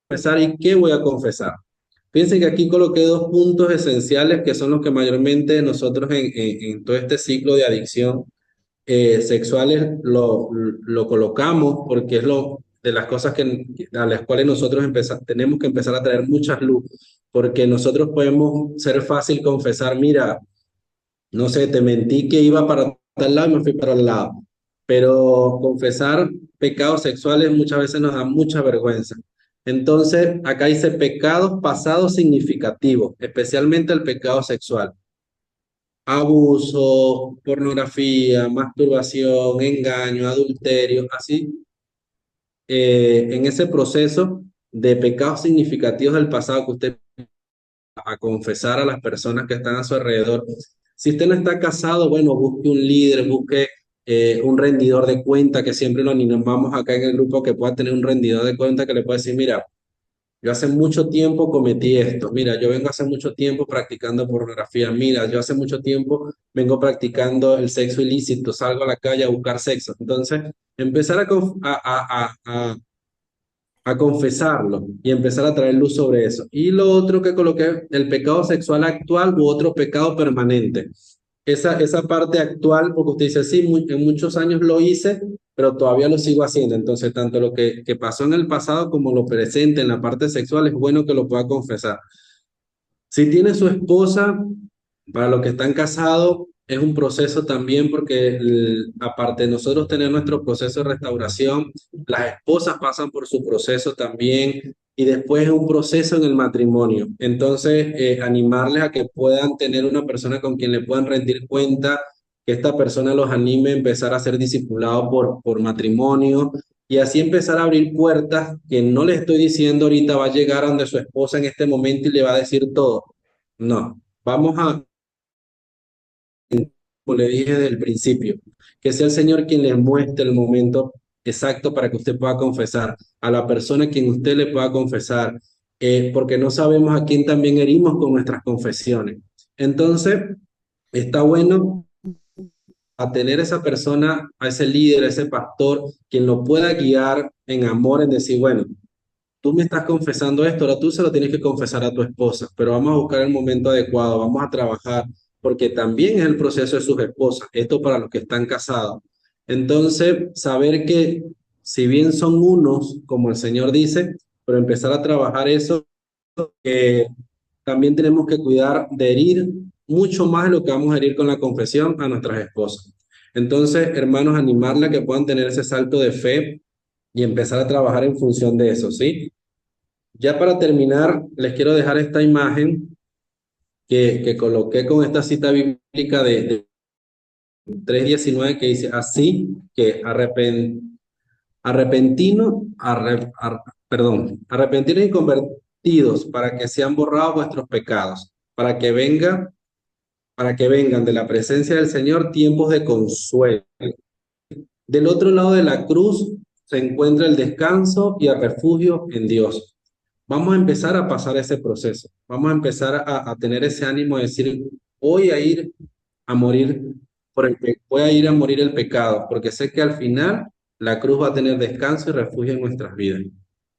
confesar y qué voy a confesar. Fíjense que aquí coloqué dos puntos esenciales que son los que mayormente nosotros en todo este ciclo de adicción sexuales lo colocamos porque es lo de las cosas a las cuales nosotros tenemos que empezar a traer mucha luz, porque nosotros podemos ser fácil confesar, mira, no sé, te mentí que iba para tal lado y me fui para el lado, pero confesar pecados sexuales muchas veces nos da mucha vergüenza. Entonces, acá dice pecados pasados significativos, especialmente el pecado sexual. Abuso, pornografía, masturbación, engaño, adulterio, así. En ese proceso de pecados significativos del pasado que usted a confesar a las personas que están a su alrededor. Si usted no está casado, bueno, busque un líder, busque un rendidor de cuenta, que siempre lo animamos acá en el grupo, que pueda tener un rendidor de cuenta que le pueda decir, mira, yo hace mucho tiempo cometí esto, mira, yo vengo hace mucho tiempo practicando pornografía, mira, yo hace mucho tiempo vengo practicando el sexo ilícito, salgo a la calle a buscar sexo. Entonces, empezar a confesarlo y empezar a traer luz sobre eso. Y lo otro que coloqué, el pecado sexual actual u otro pecado permanente. Esa parte actual, porque usted dice, sí, en muchos años lo hice, pero todavía lo sigo haciendo. Entonces, tanto lo que pasó en el pasado como lo presente en la parte sexual es bueno que lo pueda confesar. Si tiene su esposa, para los que están casados, es un proceso también porque aparte de nosotros tener nuestro proceso de restauración, las esposas pasan por su proceso también y después es un proceso en el matrimonio. Entonces, animarles a que puedan tener una persona con quien le puedan rendir cuenta, que esta persona los anime a empezar a ser discipulados por matrimonio y así empezar a abrir puertas que no le estoy diciendo ahorita va a llegar a donde su esposa en este momento y le va a decir todo. No, vamos a, como le dije desde el principio, que sea el Señor quien les muestre el momento exacto para que usted pueda confesar, a la persona a quien usted le pueda confesar, porque no sabemos a quién también herimos con nuestras confesiones. Entonces, está bueno a tener esa persona, a ese líder, a ese pastor, quien lo pueda guiar en amor, en decir, bueno, tú me estás confesando esto, ahora tú se lo tienes que confesar a tu esposa, pero vamos a buscar el momento adecuado, vamos a trabajar, porque también es el proceso de sus esposas, esto para los que están casados. Entonces, saber que si bien son unos, como el Señor dice, pero empezar a trabajar eso, también tenemos que cuidar de herir mucho más de lo que vamos a herir con la confesión a nuestras esposas. Entonces, hermanos, animarla a que puedan tener ese salto de fe y empezar a trabajar en función de eso, ¿sí? Ya para terminar, les quiero dejar esta imagen que coloqué con esta cita bíblica de 3:19 que dice así que arrepentinos y convertidos para que sean borrados vuestros pecados, para que vengan de la presencia del Señor tiempos de consuelo. Del otro lado de la cruz se encuentra el descanso y el refugio en Dios. Vamos a empezar a pasar ese proceso. Vamos a empezar a tener ese ánimo de decir, voy a ir a morir voy a ir a morir el pecado, porque sé que al final la cruz va a tener descanso y refugio en nuestras vidas.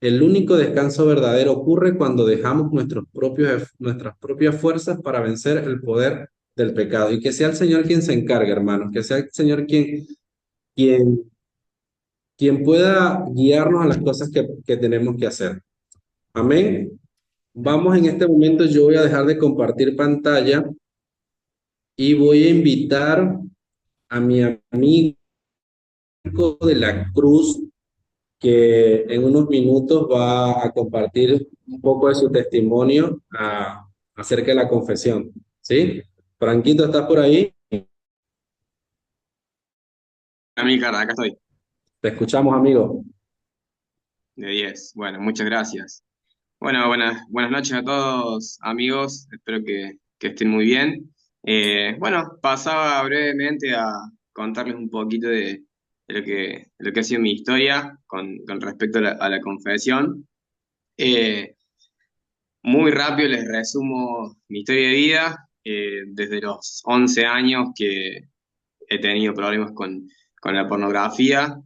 El único descanso verdadero ocurre cuando dejamos nuestras propias fuerzas para vencer el poder del pecado y que sea el Señor quien se encargue, hermanos, que sea el Señor quien, quien pueda guiarnos a las cosas que tenemos que hacer. Amén. Vamos en este momento, yo voy a dejar de compartir pantalla y voy a invitar a mi amigo de la Cruz, que en unos minutos va a compartir un poco de su testimonio acerca de la confesión. ¿Sí? Franquito, ¿estás por ahí? Amícar, acá estoy, Te escuchamos, amigo. de 10. Bueno, muchas gracias. Bueno, buenas noches a todos, amigos. Espero que estén muy bien. Bueno, pasaba brevemente a contarles un poquito de lo que ha sido mi historia con respecto a la confesión. Eh, Muy rápido les resumo mi historia de vida. Desde los 11 años que he tenido problemas con la pornografía,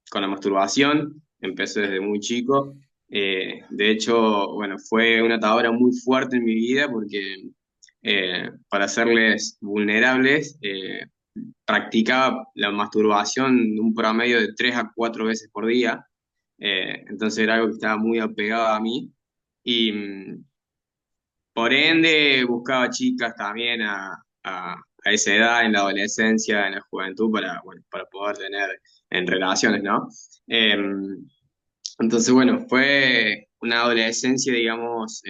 con la masturbación. Empecé desde muy chico. De hecho, bueno, fue una atadura muy fuerte en mi vida porque para hacerles vulnerables, practicaba la masturbación un promedio de 3 a 4 veces por día. Entonces era algo que estaba muy apegado a mí. Y por ende, buscaba chicas también a esa edad, en la adolescencia, en la juventud, para, bueno, para poder tener en relaciones, ¿no? Eh, entonces, bueno, fue una adolescencia, digamos,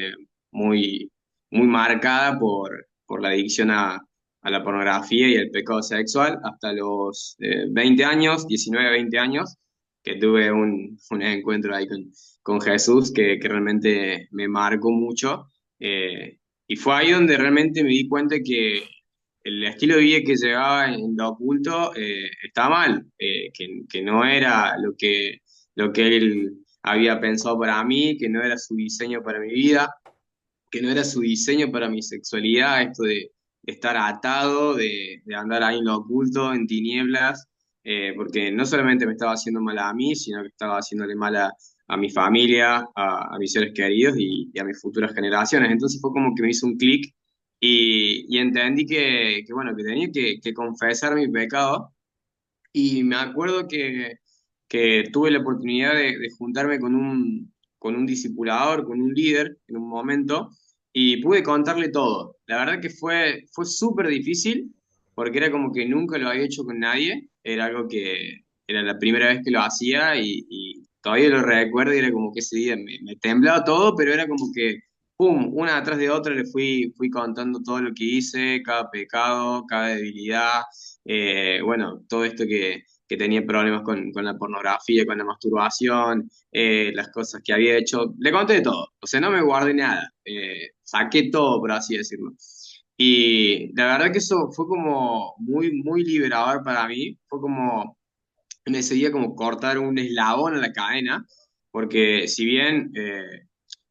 muy marcada por la adicción a la pornografía y el pecado sexual hasta los 20 años, 19, 20 años, que tuve un encuentro ahí con Jesús que realmente me marcó mucho. Y fue ahí donde realmente me di cuenta que el estilo de vida que llevaba en lo oculto estaba mal, que no era lo que él había pensado para mí, que no era su diseño para mi vida, que no era su diseño para mi sexualidad, esto de estar atado, de andar ahí en lo oculto, en tinieblas, porque no solamente me estaba haciendo mal a mí, sino que estaba haciéndole mal a mi familia, a mis seres queridos y a mis futuras generaciones. Entonces fue como que me hizo un clic y entendí que, bueno, que tenía que confesar mi pecado y me acuerdo que tuve la oportunidad de juntarme con un discipulador, con un líder en un momento, y pude contarle todo. La verdad que fue súper difícil porque era como que nunca lo había hecho con nadie, era algo que era la primera vez que lo hacía y todavía lo recuerdo y era como que ese día me temblaba todo, pero era como que, ¡pum!, una atrás de otra le fui contando todo lo que hice, cada pecado, cada debilidad, bueno, todo esto que tenía problemas con la pornografía, con la masturbación, las cosas que había hecho, le conté de todo, o sea, no me guardé nada, saqué todo, por así decirlo. Y la verdad que eso fue como muy liberador para mí, fue como en ese día como cortar un eslabón a la cadena, porque si bien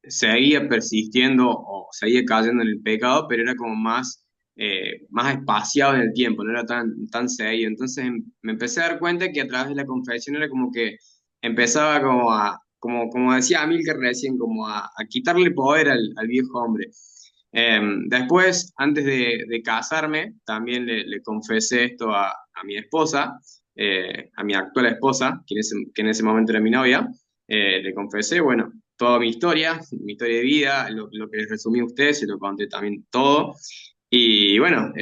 seguía persistiendo o seguía cayendo en el pecado, pero era como más espaciado en el tiempo, no era tan seguido. Entonces me empecé a dar cuenta que a través de la confesión era como que empezaba como decía Amílcar recién, como a quitarle poder al viejo hombre. Después, antes de casarme, también le confesé esto a mi esposa, a mi actual esposa, que en ese momento era mi novia. Le confesé, bueno, toda mi historia de vida, lo que les resumí a ustedes, se lo conté también todo. Y bueno,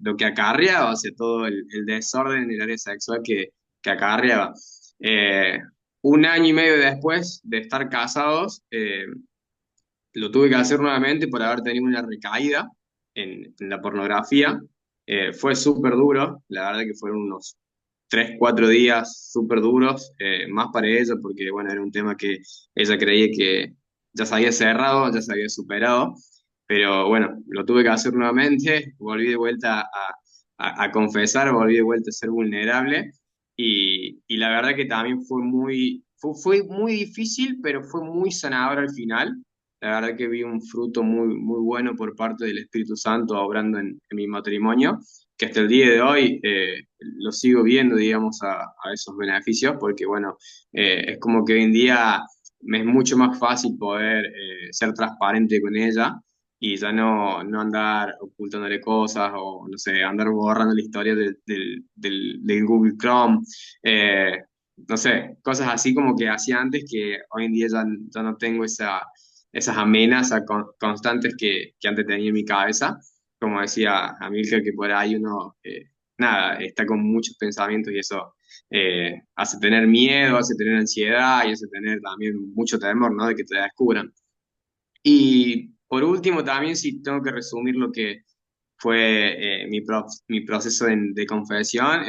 lo que acarreaba, o sea, todo el desorden en el área sexual que acarreaba. Eh, un año y medio después de estar casados, lo tuve que hacer nuevamente por haber tenido una recaída en la pornografía. Fue súper duro, la verdad que fueron unos 3, 4 días súper duros, más para ella porque, bueno, era un tema que ella creía que ya se había cerrado, ya se había superado, pero bueno, lo tuve que hacer nuevamente, volví de vuelta a confesar, volví de vuelta a ser vulnerable y la verdad que también fue muy difícil, pero fue muy sanador al final. La verdad que vi un fruto muy bueno por parte del Espíritu Santo obrando en mi matrimonio, que hasta el día de hoy lo sigo viendo, digamos, a esos beneficios, porque bueno, es como que hoy en día me es mucho más fácil poder ser transparente con ella y ya no andar ocultándole cosas o, no sé, andar borrando la historia del Google Chrome. No sé, cosas así como que hacía antes que hoy en día ya no tengo esas amenazas constantes que antes tenía en mi cabeza. Como decía Amilcar, que por ahí uno, nada, está con muchos pensamientos y eso hace tener miedo, hace tener ansiedad y hace tener también mucho temor, ¿no? De que te descubran. Y por último, también si tengo que resumir lo que fue mi proceso de confesión,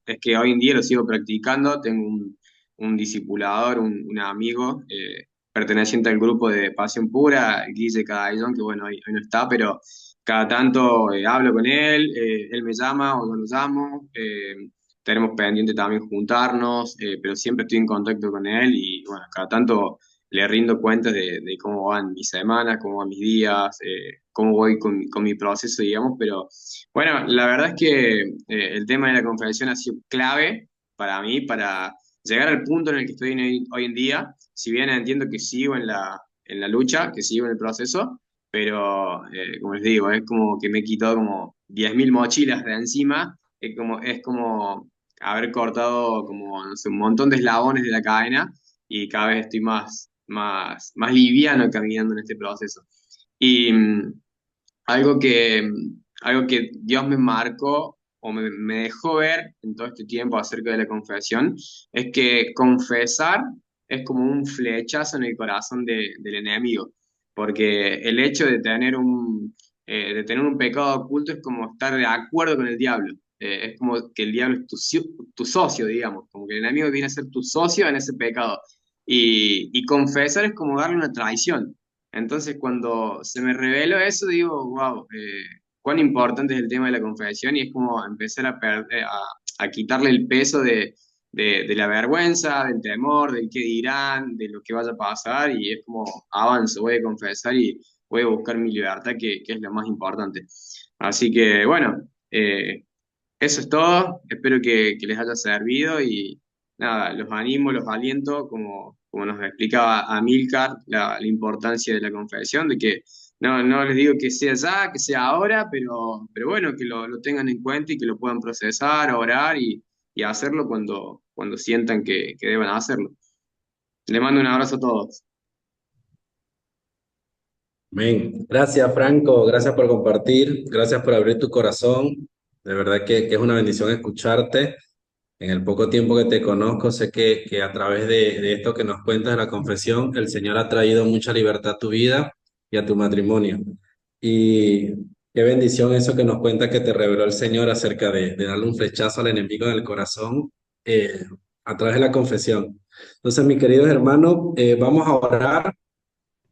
es que hoy en día lo sigo practicando, tengo un discipulador, un amigo perteneciente al grupo de Pasión Pura, Guille Cadallón, que bueno, hoy no está, pero cada tanto hablo con él me llama o yo lo llamo, tenemos pendiente también juntarnos, pero siempre estoy en contacto con él y bueno, cada tanto le rindo cuentas de cómo van mis semanas, cómo van mis días, cómo voy con mi proceso, digamos, pero bueno, la verdad es que el tema de la confesión ha sido clave para mí, para llegar al punto en el que estoy hoy en día, si bien entiendo que sigo en la lucha, que sigo en el proceso, pero como les digo, es como que me he quitado como 10.000 mochilas de encima, es como haber cortado como, no sé, un montón de eslabones de la cadena y cada vez estoy más liviano caminando en este proceso. Y algo que Dios me marcó o me dejó ver en todo este tiempo acerca de la confesión es que confesar es como un flechazo en el corazón del enemigo, porque el hecho de tener un pecado oculto es como estar de acuerdo con el diablo. Es como que el diablo es tu socio, digamos, como que el enemigo viene a ser tu socio en ese pecado. Y confesar es como darle una traición. Entonces, cuando se me reveló eso, digo, wow, cuán importante es el tema de la confesión y es como empezar a quitarle el peso de la vergüenza, del temor, del qué dirán, de lo que vaya a pasar y es como avanzo, voy a confesar y voy a buscar mi libertad, que es lo más importante. Así que, bueno, eso es todo. Espero que les haya servido y nada, los animo, los aliento, como nos explicaba Amílcar, la importancia de la confesión, de que no les digo que sea ya, que sea ahora, pero bueno, que lo tengan en cuenta y que lo puedan procesar, orar y hacerlo cuando sientan que deban hacerlo. Le mando un abrazo a todos. Amén. Gracias, Franco. Gracias por compartir. Gracias por abrir tu corazón. De verdad que es una bendición escucharte. En el poco tiempo que te conozco, sé que a través de esto que nos cuentas de la confesión, el Señor ha traído mucha libertad a tu vida y a tu matrimonio. Y qué bendición eso que nos cuenta que te reveló el Señor acerca de darle un flechazo al enemigo en el corazón eh, a través de la confesión. Entonces, mis queridos hermanos, vamos a orar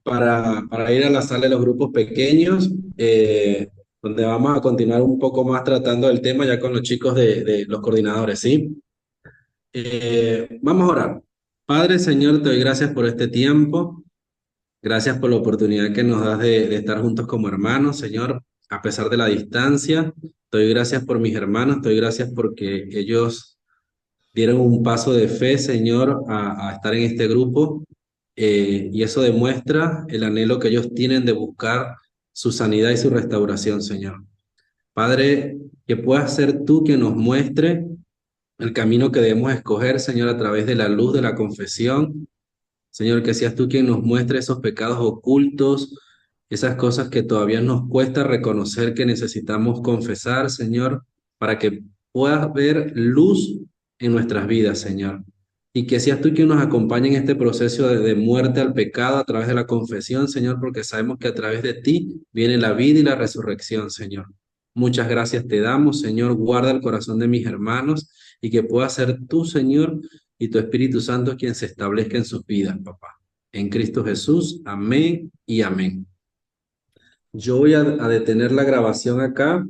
para ir a la sala de los grupos pequeños, donde vamos a continuar un poco más tratando el tema ya con los chicos de los coordinadores, ¿sí? Vamos a orar. Padre, Señor, te doy gracias por este tiempo. Gracias por la oportunidad que nos das de estar juntos como hermanos, Señor, a pesar de la distancia. Te doy gracias por mis hermanos, te doy gracias porque ellos dieron un paso de fe, Señor, a estar en este grupo, y eso demuestra el anhelo que ellos tienen de buscar su sanidad y su restauración, Señor. Padre, que puedas ser tú quien nos muestre el camino que debemos escoger, Señor, a través de la luz de la confesión. Señor, que seas tú quien nos muestre esos pecados ocultos, esas cosas que todavía nos cuesta reconocer que necesitamos confesar, Señor, para que puedas ver luz en nuestras vidas, Señor. Y que seas tú quien nos acompañe en este proceso de muerte al pecado a través de la confesión, Señor, porque sabemos que a través de ti viene la vida y la resurrección, Señor. Muchas gracias te damos, Señor. Guarda el corazón de mis hermanos y que pueda ser tú, Señor, y tu Espíritu Santo quien se establezca en sus vidas, papá. En Cristo Jesús, amén y amén. Yo voy a detener la grabación acá